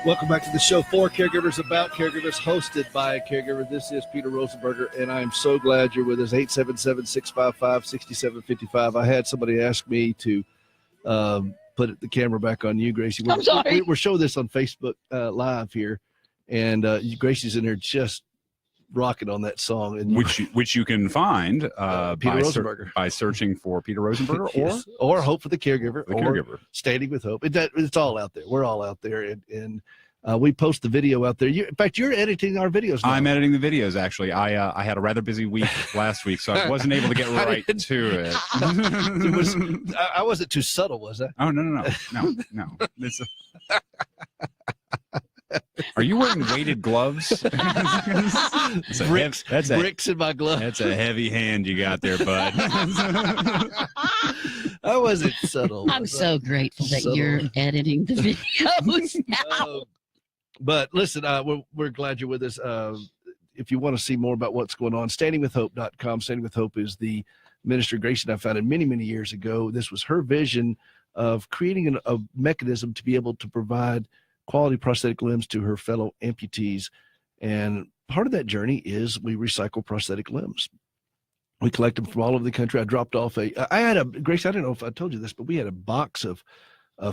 Welcome back to the show for Caregivers, about Caregivers, hosted by a caregiver. This is Peter Rosenberger, and I'm so glad you're with us. 877-655-6755. I had somebody ask me to put the camera back on you, Gracie. I'm sorry. We're showing this on Facebook Live here, and Gracie's in there just rocking on that song. And which you can find Peter Rosenberger. by searching for Peter Rosenberger yes. or Hope for the Caregiver, Caregiver. Standing with Hope. It's all out there. We're all out there, and we post the video out there. In fact, you're editing our videos now. I'm editing the videos, actually. I had a rather busy week last week, so I wasn't able to get right to it. I wasn't too subtle, was I? Oh, no. Are you wearing weighted gloves? Bricks in my glove. That's a heavy hand you got there, bud. I wasn't subtle. I'm so grateful that you're editing the videos now. But listen, we're glad you're with us. If you want to see more about what's going on, standingwithhope.com. Standing with Hope is the ministry Gracie and I founded many, many years ago. This was her vision of creating a mechanism to be able to provide quality prosthetic limbs to her fellow amputees. And part of that journey is we recycle prosthetic limbs. We collect them from all over the country. I dropped off Grace, I don't know if I told you this, but we had a box of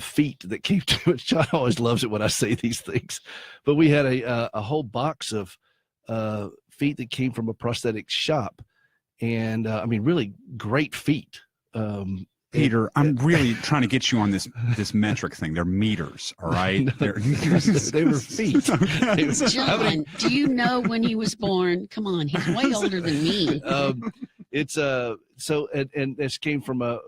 feet that came to it. John always loves it when I say these things, but we had a whole box of feet that came from a prosthetic shop. And really great feet. Peter, I'm really trying to get you on this metric thing. They're meters, all right? They were feet. John, do you know when he was born? Come on, he's way older than me. It's and this came from a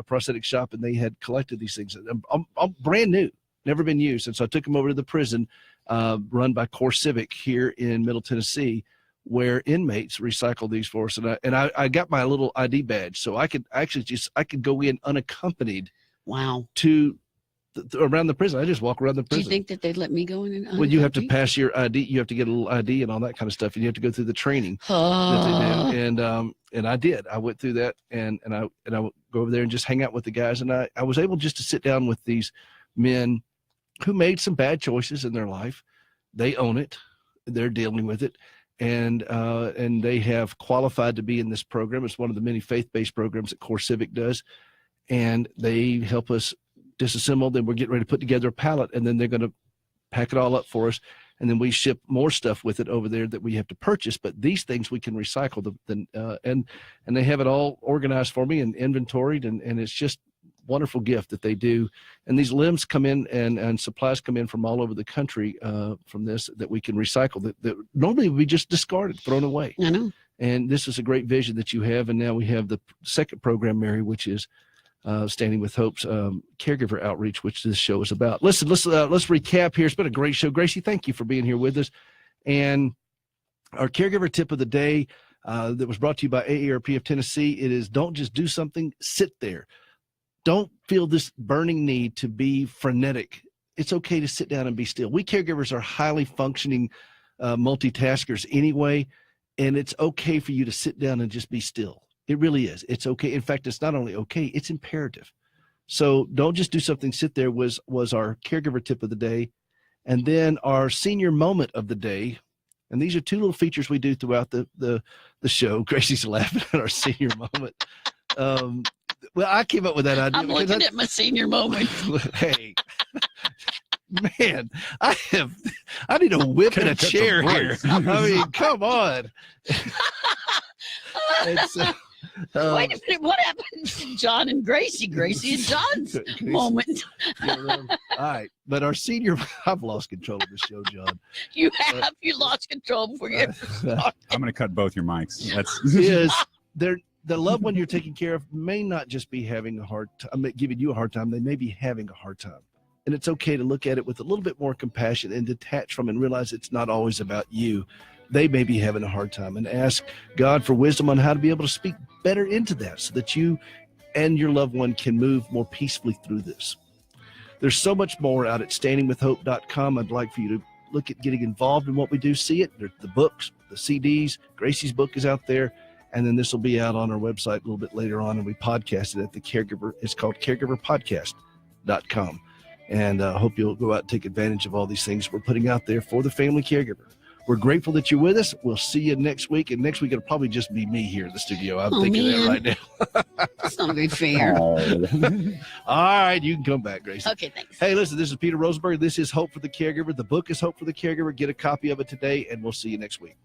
prosthetic shop, and they had collected these things. I'm brand new, never been used, and so I took them over to the prison run by CoreCivic here in Middle Tennessee, where inmates recycle these for us. And I got my little ID badge, so I could go in unaccompanied. Wow. To around the prison. I just walk around the prison. Do you think that they'd let me go in? Well, you have to pass your ID. You have to get a little ID and all that kind of stuff, and you have to go through the training that they do. And I did. I went through that, and I would go over there and just hang out with the guys. And I was able just to sit down with these men who made some bad choices in their life. They own it. They're dealing with it. And they have qualified to be in this program. It's one of the many faith-based programs that CoreCivic does. And they help us disassemble. Then we're getting ready to put together a pallet, and then they're going to pack it all up for us. And then we ship more stuff with it over there that we have to purchase. But these things we can recycle. And they have it all organized for me and inventoried. And it's just wonderful gift that they do. And these limbs come in and supplies come in from all over the country from this that we can recycle that normally we just discarded, thrown away. I know. And this is a great vision that you have. And now we have the second program, Mary, which is Standing with Hope's caregiver outreach, which this show is about. Listen, let's recap here. It's been a great show. Gracie, thank you for being here with us. And our caregiver tip of the day that was brought to you by AARP of Tennessee, it is don't just do something, sit there. Don't feel this burning need to be frenetic. It's okay to sit down and be still. We caregivers are highly functioning multitaskers anyway, and it's okay for you to sit down and just be still. It really is. It's okay. In fact, it's not only okay, it's imperative. So don't just do something, sit there was our caregiver tip of the day. And then our senior moment of the day. And these are two little features we do throughout the show. Gracie's laughing at our senior moment. Well, I came up with that idea. I'm looking at my senior moment. Hey, man, I need a whip and a chair here. I mean, come on. Wait a minute, what happened to John and Gracie? Gracie and John's moment. All right, but our senior, I've lost control of the show, John. You lost control before you ever started. I'm going to cut both your mics. The loved one you're taking care of may not just be having a hard time, giving you a hard time. They may be having a hard time. And it's okay to look at it with a little bit more compassion and detach from and realize it's not always about you. They may be having a hard time, and ask God for wisdom on how to be able to speak better into that so that you and your loved one can move more peacefully through this. There's so much more out at standingwithhope.com. I'd like for you to look at getting involved in what we do. See it. There's the books, the CDs. Gracie's book is out there. And then this will be out on our website a little bit later on, and we podcast it at the Caregiver. It's called CaregiverPodcast.com. And hope you'll go out and take advantage of all these things we're putting out there for the family caregiver. We're grateful that you're with us. We'll see you next week. And next week, it'll probably just be me here in the studio. I'm thinking that right now. That's not very fair. All right. You can come back, Gracie. Okay, thanks. Hey, listen, this is Peter Rosenberger. This is Hope for the Caregiver. The book is Hope for the Caregiver. Get a copy of it today, and we'll see you next week.